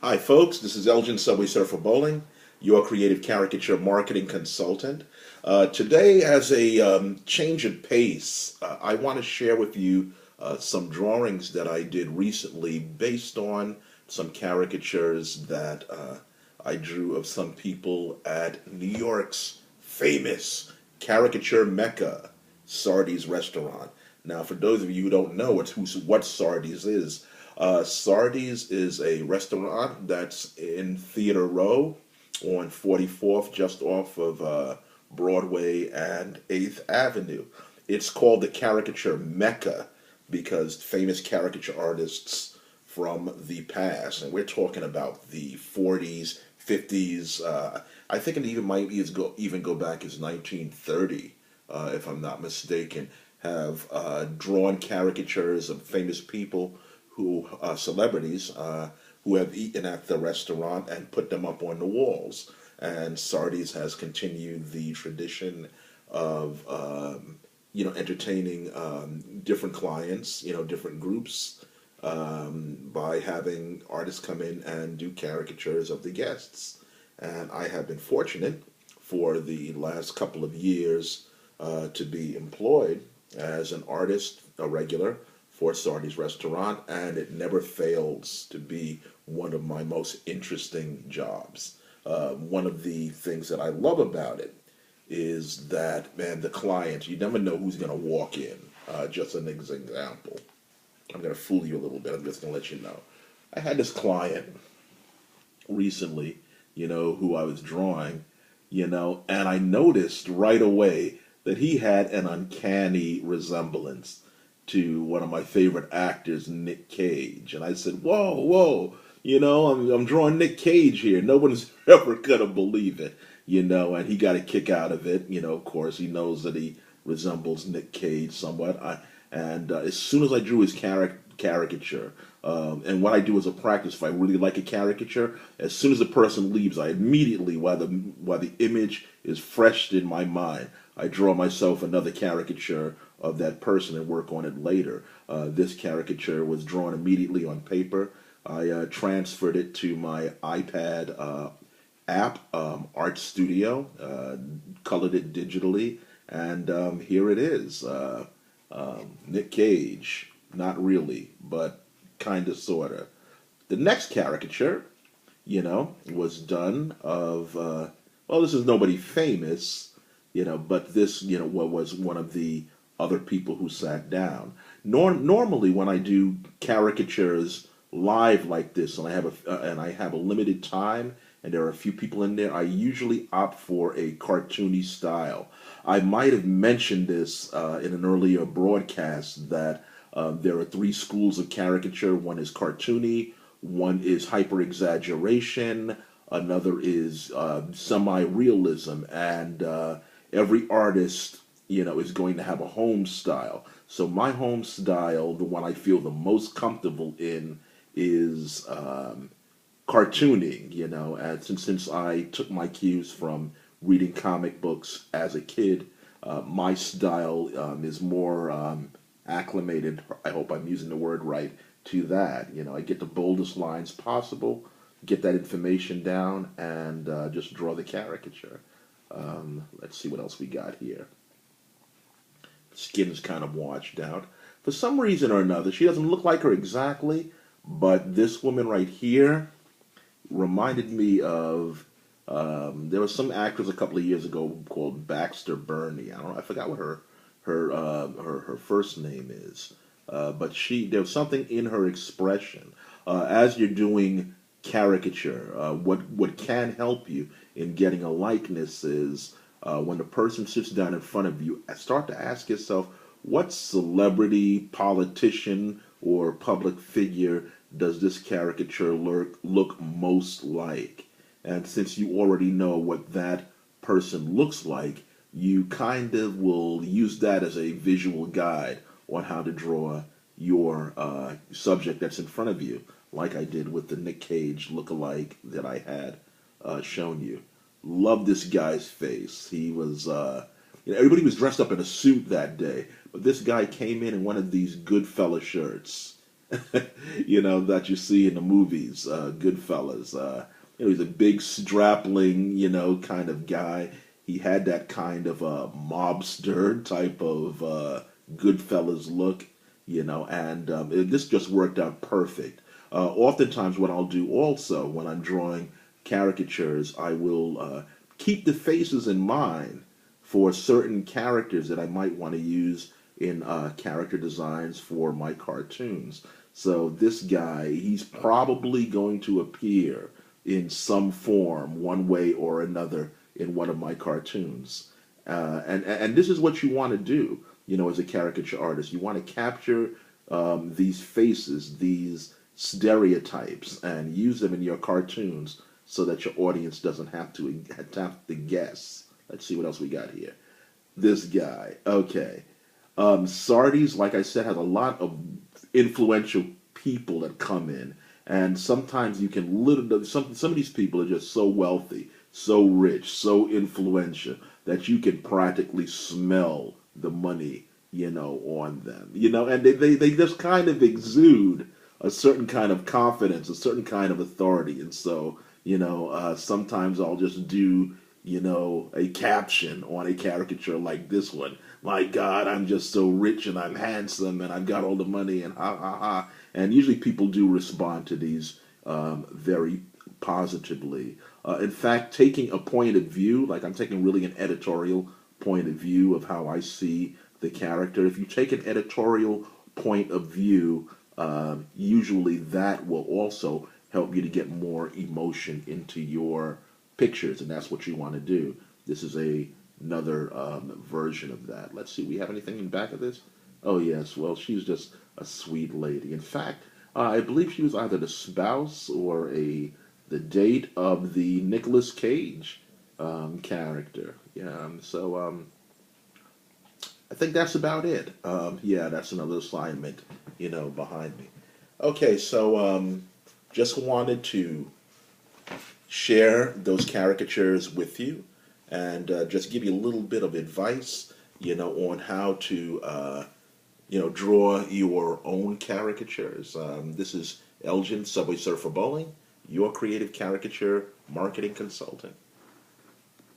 Hi, folks. This is Elgin Subway Surfer Bowling, your creative caricature marketing consultant. Today, as a change of pace, I want to share with you some drawings that I did recently based on some caricatures that I drew of some people at New York's famous caricature mecca, Sardi's restaurant. Now, for those of you who don't know what Sardi's is, Sardi's is a restaurant that's in Theater Row on 44th, just off of Broadway and 8th Avenue. It's called the Caricature Mecca because famous caricature artists from the past, and we're talking about the 40s, 50s. I think it even go back as 1930, if I'm not mistaken. Have drawn caricatures of famous people who celebrities who have eaten at the restaurant and put them up on the walls. And Sardi's has continued the tradition of entertaining different clients, different groups, by having artists come in and do caricatures of the guests. And I have been fortunate for the last couple of years to be employed as an artist, a regular for Sardi's restaurant, and it never fails to be one of my most interesting jobs. One of the things that I love about it is that, man, the clients, you never know who's going to walk in. Just an example. I'm going to fool you a little bit. I'm just going to let you know. I had this client recently, who I was drawing, and I noticed right away that he had an uncanny resemblance to one of my favorite actors, Nick Cage. And I said, whoa, whoa, I'm drawing Nick Cage here. No one's ever going to believe it, and he got a kick out of it. Of course, he knows that he resembles Nick Cage somewhat. And as soon as I drew his caricature, and what I do as a practice, if I really like a caricature, as soon as the person leaves, I immediately, while the image is fresh in my mind, I draw myself another caricature of that person and work on it later. This caricature was drawn immediately on paper. I transferred it to my iPad app, Art Studio, colored it digitally, and here it is. Nick Cage, not really, but kind of, sort of. The next caricature, was done of, well, this is nobody famous, but this, what was one of the other people who sat down. Normally, when I do caricatures live like this, and I have a limited time, and there are a few people in there, I usually opt for a cartoony style. I might have mentioned this in an earlier broadcast that there are three schools of caricature. One is cartoony, one is hyper exaggeration, another is semi-realism, and every artist, is going to have a home style. So my home style, the one I feel the most comfortable in, is cartooning. And since I took my cues from reading comic books as a kid, my style is more acclimated. I hope I'm using the word right to that. I get the boldest lines possible, get that information down, and just draw the caricature. Let's see what else we got here. Skin's kind of washed out. For some reason or another, she doesn't look like her exactly, but this woman right here reminded me of. There was some actress a couple of years ago called Baxter Burney. I don't know. I forgot what her first name is, but there was something in her expression. As you're doing caricature, what can help you in getting a likeness is when the person sits down in front of you, start to ask yourself, what celebrity, politician, or public figure does this caricature look most like? And since you already know what that person looks like, you kind of will use that as a visual guide on how to draw your subject that's in front of you, like I did with the Nick Cage look-alike that I had shown you. Love this guy's face. He was, everybody was dressed up in a suit that day, but this guy came in one of these Goodfella shirts, that you see in the movies, Goodfellas. He's a big strapling, kind of guy. He had that kind of mobster type of Goodfellas look, and this just worked out perfect. Oftentimes, what I'll do also when I'm drawing caricatures, I will keep the faces in mind for certain characters that I might want to use in character designs for my cartoons. So this guy, he's probably going to appear in some form, one way or another, in one of my cartoons. And this is what you want to do, as a caricature artist. You want to capture these faces, these stereotypes, and use them in your cartoons so that your audience doesn't have to guess. Let's see what else we got here. This guy. Okay. Sardi's, like I said, has a lot of influential people that come in, and sometimes you can literally some of these people are just so wealthy, so rich, so influential that you can practically smell the money, on them, and they just kind of exude a certain kind of confidence, a certain kind of authority, and so sometimes I'll just do a caption on a caricature like this one. My God, I'm just so rich and I'm handsome and I've got all the money and ha ha ha. And usually people do respond to these very positively. In fact, taking a point of view, like I'm taking really an editorial point of view of how I see the character. If you take an editorial point of view, usually that will also help you to get more emotion into your pictures, and that's what you want to do. This is another version of that. Let's see, we have anything in the back of this? Oh yes, well, she's just a sweet lady. In fact, I believe she was either the spouse or the date of the Nicolas Cage character. Yeah, so I think that's about it. Yeah, that's another assignment, behind me. Okay, so just wanted to share those caricatures with you and just give you a little bit of advice, on how to, draw your own caricatures. This is Elgin, Subway Surfer Bowling, your creative caricature marketing consultant.